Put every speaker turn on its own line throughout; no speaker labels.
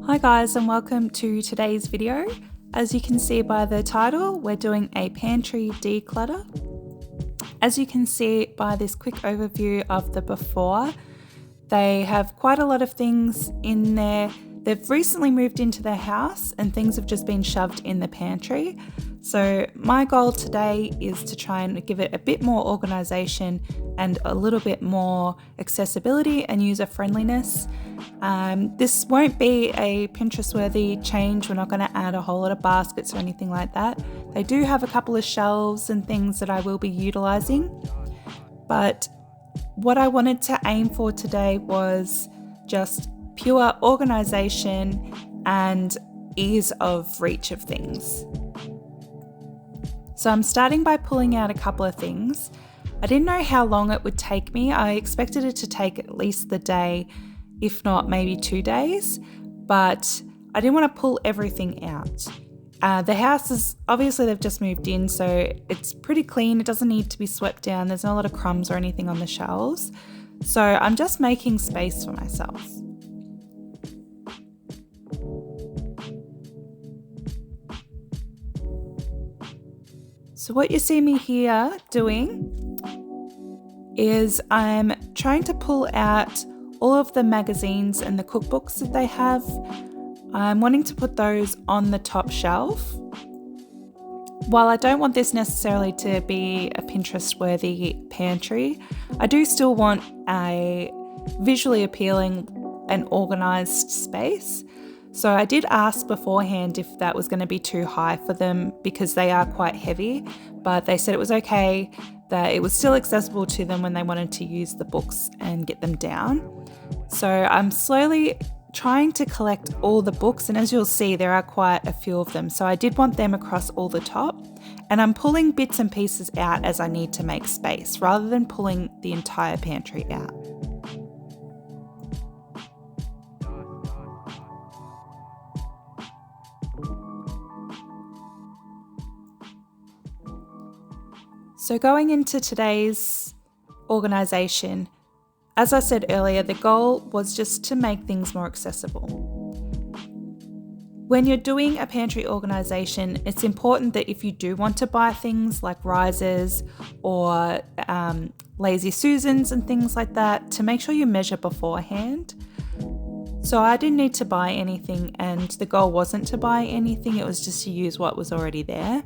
Hi guys, and welcome to today's video. As you can see by the title, we're doing a pantry declutter. As you can see by this quick overview of the before, they have quite a lot of things in there. They've recently moved into their house and things have just been shoved in the pantry. So my goal today is to try and give it a bit more organisation and a little bit more accessibility and user friendliness. This won't be a Pinterest-worthy change. We're not going to add a whole lot of baskets or anything like that. They do have a couple of shelves and things that I will be utilising. But what I wanted to aim for today was just pure organisation and ease of reach of things. So I'm starting by pulling out a couple of things. I didn't know how long it would take me. I expected it to take at least the day, if not maybe 2 days, but I didn't want to pull everything out. The house is, obviously they've just moved in, so it's pretty clean. It doesn't need to be swept down. There's not a lot of crumbs or anything on the shelves. So I'm just making space for myself. So what you see me here doing is I'm trying to pull out all of the magazines and the cookbooks that they have. I'm wanting to put those on the top shelf. While I don't want this necessarily to be a Pinterest-worthy pantry, I do still want a visually appealing and organised space. So I did ask beforehand if that was going to be too high for them because they are quite heavy, but they said it was okay, that it was still accessible to them when they wanted to use the books and get them down. So I'm slowly trying to collect all the books, and as you'll see, there are quite a few of them. So I did want them across all the top, and I'm pulling bits and pieces out as I need to make space rather than pulling the entire pantry out. So going into today's organisation, as I said earlier, the goal was just to make things more accessible. When you're doing a pantry organisation, it's important that if you do want to buy things like risers or Lazy Susans and things like that, to make sure you measure beforehand. So I didn't need to buy anything, and the goal wasn't to buy anything, it was just to use what was already there.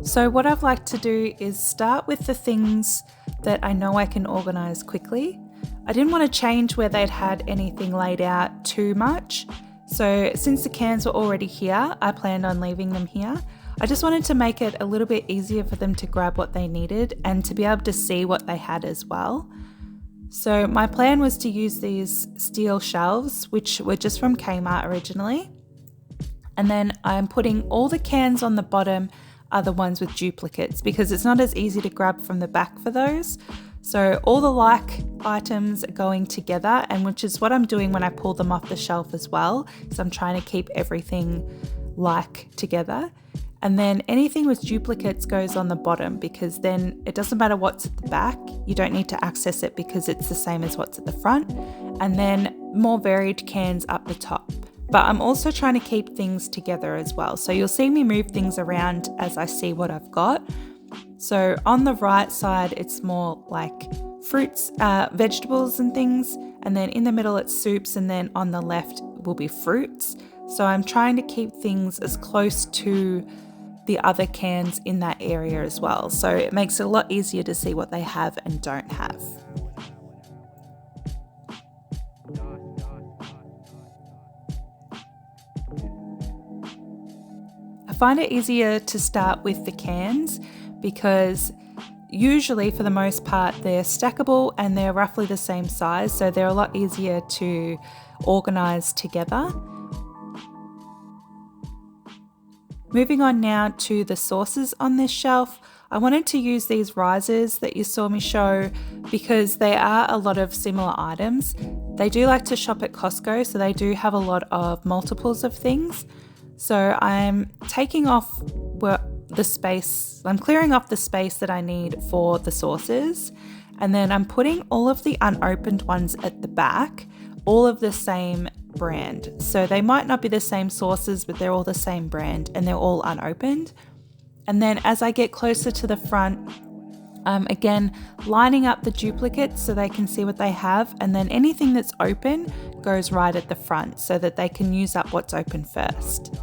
So what I've liked to do is start with the things that I know I can organise quickly. I didn't want to change where they'd had anything laid out too much. So since the cans were already here, I planned on leaving them here. I just wanted to make it a little bit easier for them to grab what they needed and to be able to see what they had as well. So my plan was to use these steel shelves, which were just from Kmart originally. And then I'm putting all the cans on the bottom are the ones with duplicates because it's not as easy to grab from the back for those. So all the like items are going together, and which is what I'm doing when I pull them off the shelf as well. So I'm trying to keep everything like together. And then anything with duplicates goes on the bottom because then it doesn't matter what's at the back. You don't need to access it because it's the same as what's at the front. And then more varied cans up the top. But I'm also trying to keep things together as well. So you'll see me move things around as I see what I've got. So on the right side, it's more like fruits, vegetables and things. And then in the middle, it's soups. And then on the left will be fruits. So I'm trying to keep things as close to the other cans in that area as well. So it makes it a lot easier to see what they have and don't have. I find it easier to start with the cans because usually for the most part they're stackable and they're roughly the same size, so they're a lot easier to organise together. Moving on now to the sauces on this shelf, I wanted to use these risers that you saw me show because they are a lot of similar items. They do like to shop at Costco, so they do have a lot of multiples of things. So I'm taking off the space, I'm clearing off the space that I need for the sauces, and then I'm putting all of the unopened ones at the back, all of the same brand. So they might not be the same sauces, but they're all the same brand and they're all unopened. And then as I get closer to the front, again, lining up the duplicates so they can see what they have, and then anything that's open goes right at the front so that they can use up what's open first.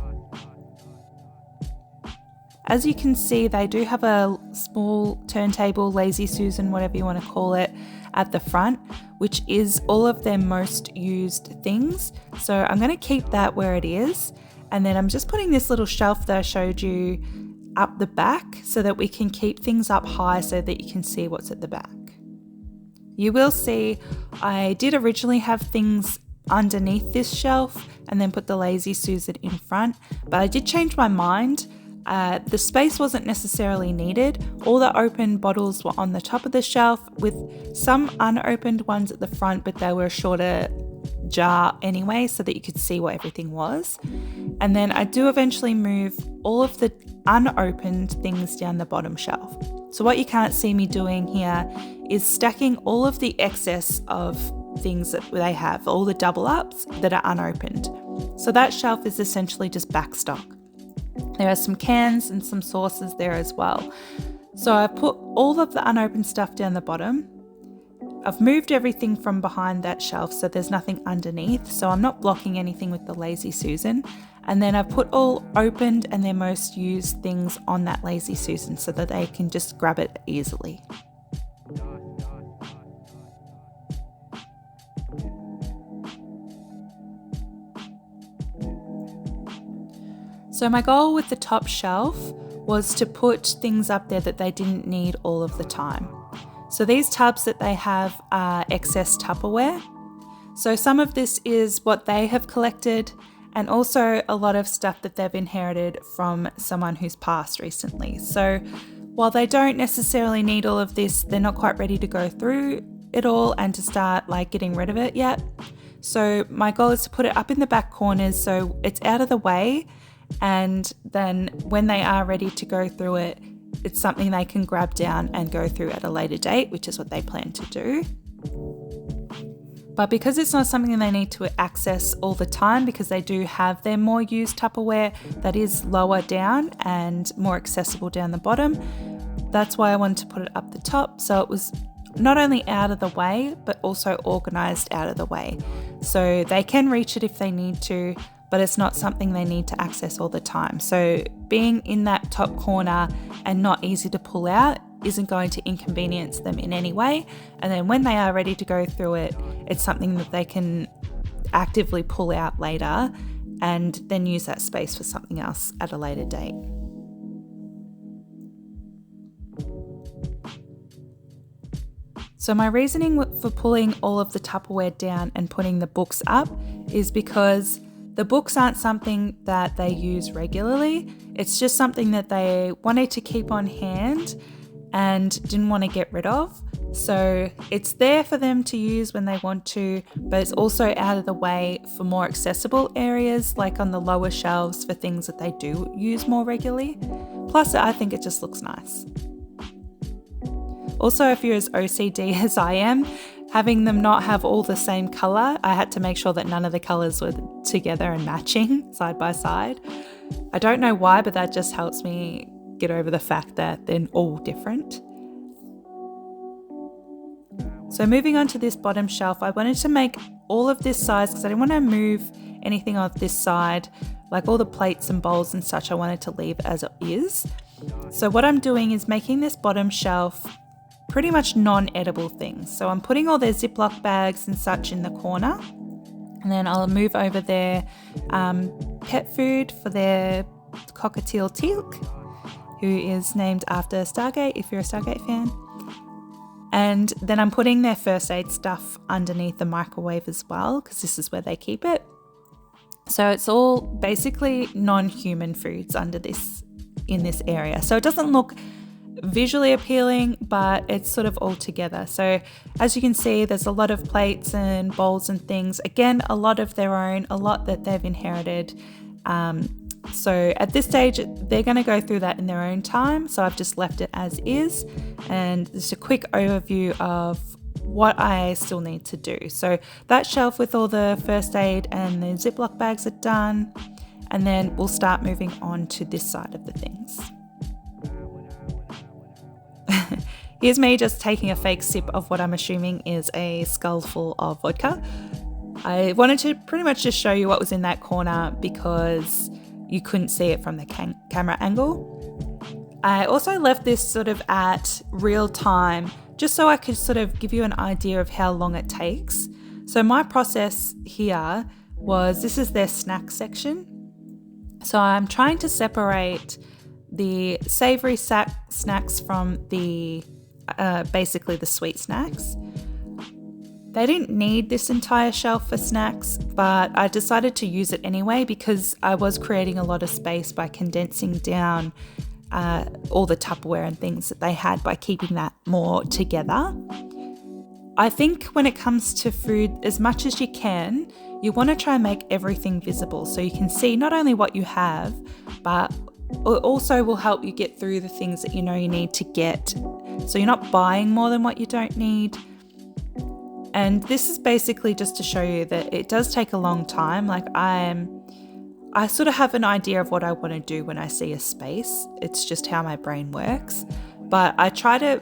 As you can see, they do have a small turntable, lazy Susan, whatever you want to call it, at the front, which is all of their most used things. So I'm going to keep that where it is. And then I'm just putting this little shelf that I showed you up the back so that we can keep things up high so that you can see what's at the back. You will see I did originally have things underneath this shelf and then put the lazy Susan in front, but I did change my mind. The space wasn't necessarily needed. All the open bottles were on the top of the shelf with some unopened ones at the front, but they were a shorter jar anyway so that you could see what everything was. And then I do eventually move all of the unopened things down the bottom shelf. So what you can't see me doing here is stacking all of the excess of things that they have, all the double ups that are unopened. So that shelf is essentially just back stock. There are some cans and some sauces there as well. So I've put all of the unopened stuff down the bottom. I've moved everything from behind that shelf so there's nothing underneath, so I'm not blocking anything with the lazy Susan. And then I've put all opened and their most used things on that lazy Susan so that they can just grab it easily. So my goal with the top shelf was to put things up there that they didn't need all of the time. So these tubs that they have are excess Tupperware. So some of this is what they have collected and also a lot of stuff that they've inherited from someone who's passed recently. So while they don't necessarily need all of this, they're not quite ready to go through it all and to start getting rid of it yet. So my goal is to put it up in the back corners so it's out of the way. And then when they are ready to go through it, it's something they can grab down and go through at a later date, which is what they plan to do. But because it's not something they need to access all the time, because they do have their more used Tupperware that is lower down and more accessible down the bottom, that's why I wanted to put it up the top. So it was not only out of the way, but also organised out of the way. So they can reach it if they need to, but it's not something they need to access all the time. So being in that top corner and not easy to pull out isn't going to inconvenience them in any way. And then when they are ready to go through it, it's something that they can actively pull out later and then use that space for something else at a later date. So my reasoning for pulling all of the Tupperware down and putting the books up is because the books aren't something that they use regularly. It's just something that they wanted to keep on hand and didn't want to get rid of. So it's there for them to use when they want to, but it's also out of the way for more accessible areas, like on the lower shelves for things that they do use more regularly. Plus, I think it just looks nice. Also, if you're as OCD as I am, having them not have all the same colour, I had to make sure that none of the colours were together and matching side by side. I don't know why, but that just helps me get over the fact that they're all different. So moving on to this bottom shelf, I wanted to make all of this size because I didn't want to move anything off this side, like all the plates and bowls and such I wanted to leave as it is. So what I'm doing is making this bottom shelf pretty much non-edible things. So I'm putting all their Ziploc bags and such in the corner, and then I'll move over their pet food for their cockatiel Teal'c, who is named after Stargate, if you're a Stargate fan. And then I'm putting their first aid stuff underneath the microwave as well, because this is where they keep it. So it's all basically non-human foods in this area. So it doesn't look visually appealing, but it's sort of all together. So as you can see, there's a lot of plates and bowls and things. Again, a lot of their own, a lot that they've inherited. So at this stage, they're going to go through that in their own time. So I've just left it as is. And just a quick overview of what I still need to do. So that shelf with all the first aid and the Ziploc bags are done. And then we'll start moving on to this side of the things. Here's me just taking a fake sip of what I'm assuming is a scullful of vodka. I wanted to pretty much just show you what was in that corner because you couldn't see it from the camera angle. I also left this sort of at real time just so I could sort of give you an idea of how long it takes. So my process here was, this is their snack section. So I'm trying to separate the savoury snacks from the basically the sweet snacks. They didn't need this entire shelf for snacks, but I decided to use it anyway because I was creating a lot of space by condensing down all the Tupperware and things that they had by keeping that more together. I think when it comes to food, as much as you can, you want to try and make everything visible so you can see not only what you have, but it also will help you get through the things that you know you need to get. So you're not buying more than what you don't need. And this is basically just to show you that it does take a long time. Like I sort of have an idea of what I want to do when I see a space. It's just how my brain works. But I try to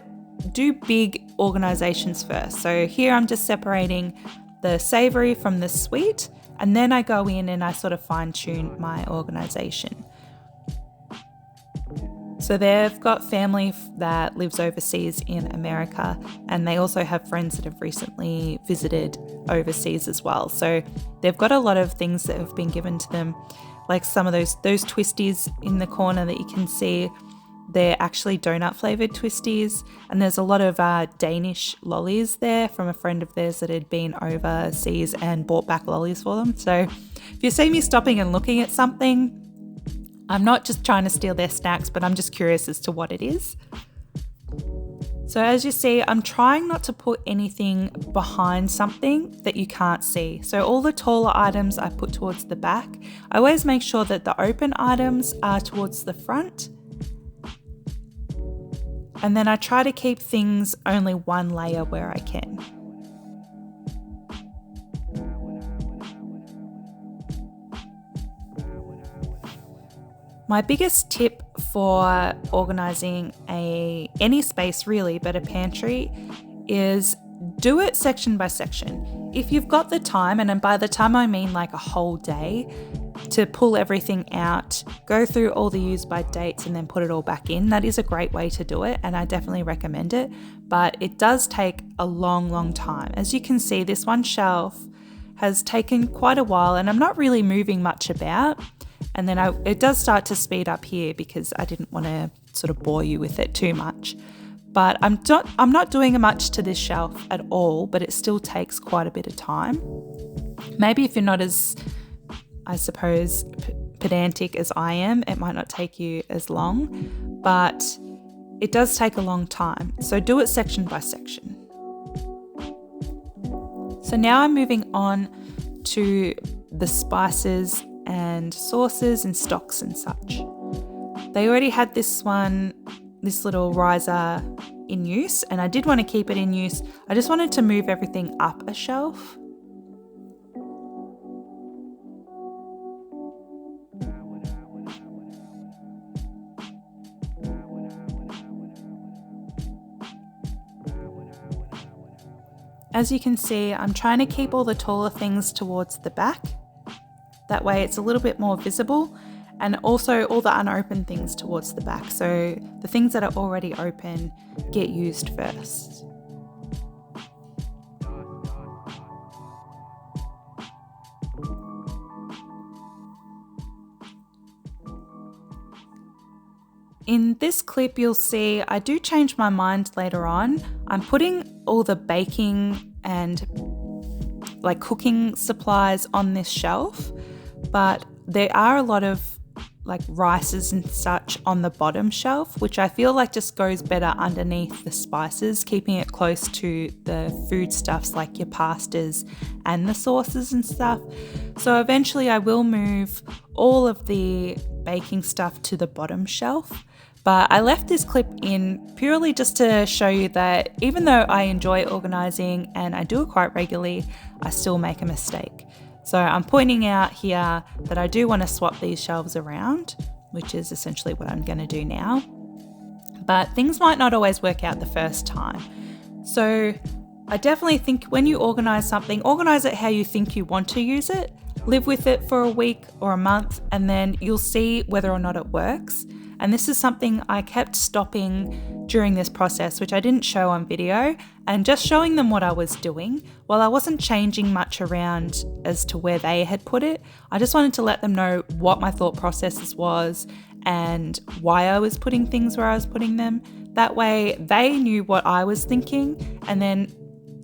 do big organizations first. So here I'm just separating the savory from the sweet, and then I go in and I sort of fine tune my organization. So they've got family that lives overseas in America, and they also have friends that have recently visited overseas as well. So they've got a lot of things that have been given to them, like some of those twisties in the corner that you can see. They're actually donut flavoured twisties, and there's a lot of Danish lollies there from a friend of theirs that had been overseas and bought back lollies for them. So if you see me stopping and looking at something, I'm not just trying to steal their snacks, but I'm just curious as to what it is. So as you see, I'm trying not to put anything behind something that you can't see. So all the taller items I put towards the back. I always make sure that the open items are towards the front. And then I try to keep things only one layer where I can. My biggest tip for organising any space really, but a pantry, is do it section by section. If you've got the time, and by the time I mean like a whole day, to pull everything out, go through all the use by dates and then put it all back in, that is a great way to do it, and I definitely recommend it. But it does take a long time. As you can see, this one shelf has taken quite a while and I'm not really moving much about. And then it does start to speed up here because I didn't want to sort of bore you with it too much. But I'm not doing much to this shelf at all, but it still takes quite a bit of time. Maybe if you're not as, I suppose, pedantic as I am, it might not take you as long, but it does take a long time. So do it section by section. So now I'm moving on to the spices and sauces and stocks and such. They already had this little riser in use, and I did want to keep it in use. I just wanted to move everything up a shelf. As you can see, I'm trying to keep all the taller things towards the back. That way it's a little bit more visible, and also all the unopened things towards the back. So the things that are already open get used first. In this clip, you'll see I do change my mind later on. I'm putting all the baking and like cooking supplies on this shelf, but there are a lot of like rices and such on the bottom shelf, which I feel like just goes better underneath the spices, keeping it close to the foodstuffs like your pastas and the sauces and stuff. So eventually I will move all of the baking stuff to the bottom shelf. But I left this clip in purely just to show you that even though I enjoy organising and I do it quite regularly, I still make a mistake. So I'm pointing out here that I do want to swap these shelves around, which is essentially what I'm going to do now. But things might not always work out the first time. So I definitely think when you organise something, organise it how you think you want to use it. Live with it for a week or a month, and then you'll see whether or not it works. And this is something I kept stopping during this process, which I didn't show on video, and just showing them what I was doing. While I wasn't changing much around as to where they had put it, I just wanted to let them know what my thought processes was and why I was putting things where I was putting them. That way they knew what I was thinking, and then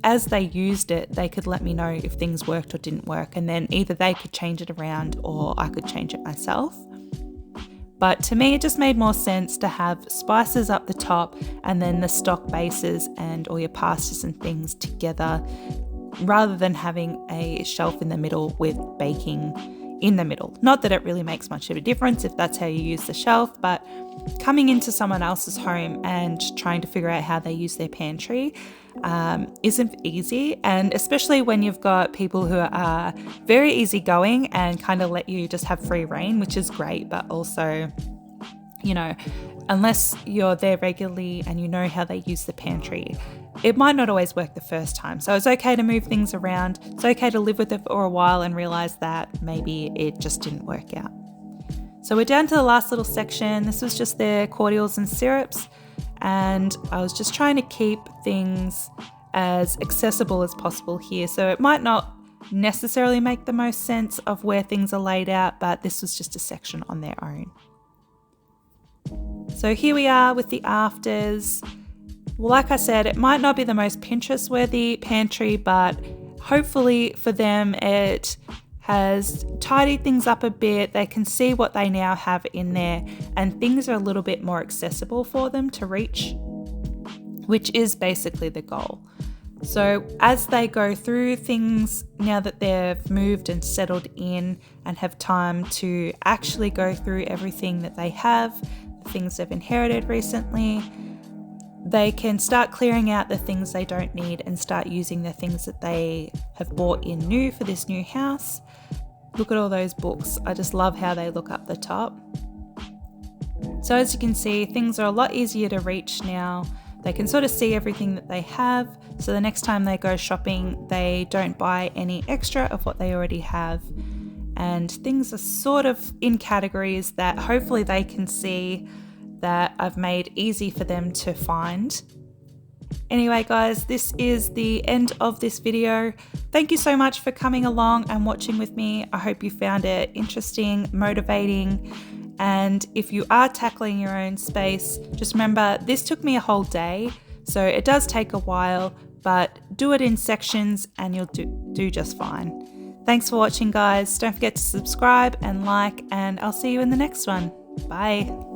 as they used it, they could let me know if things worked or didn't work, and then either they could change it around or I could change it myself. But to me, it just made more sense to have spices up the top and then the stock bases and all your pastas and things together, rather than having a shelf in the middle with baking in the middle. Not that it really makes much of a difference if that's how you use the shelf, but coming into someone else's home and trying to figure out how they use their pantry isn't easy, and especially when you've got people who are very easygoing and kind of let you just have free reign, which is great, but also, you know, unless you're there regularly and you know how they use the pantry, it might not always work the first time. So it's okay to move things around. It's okay to live with it for a while and realize that maybe it just didn't work out. So we're down to the last little section. This was just their cordials and syrups, and I was just trying to keep things as accessible as possible here. So it might not necessarily make the most sense of where things are laid out, but this was just a section on their own. So here we are with the afters. Well, like I said, it might not be the most Pinterest-worthy pantry, but hopefully for them it has tidied things up a bit. They can see what they now have in there, and things are a little bit more accessible for them to reach, which is basically the goal. So as they go through things, now that they've moved and settled in and have time to actually go through everything that they have, the things they've inherited recently, they can start clearing out the things they don't need and start using the things that they have bought in new for this new house. Look at all those books. I just love how they look up the top. So as you can see, things are a lot easier to reach now. They can sort of see everything that they have. So the next time they go shopping, they don't buy any extra of what they already have. And things are sort of in categories that hopefully they can see that I've made easy for them to find. Anyway guys, this is the end of this video. Thank you so much for coming along and watching with me. I hope you found it interesting, motivating, and if you are tackling your own space, just remember this took me a whole day, so it does take a while, but do it in sections and you'll do just fine. Thanks for watching guys. Don't forget to subscribe and like, and I'll see you in the next one. Bye.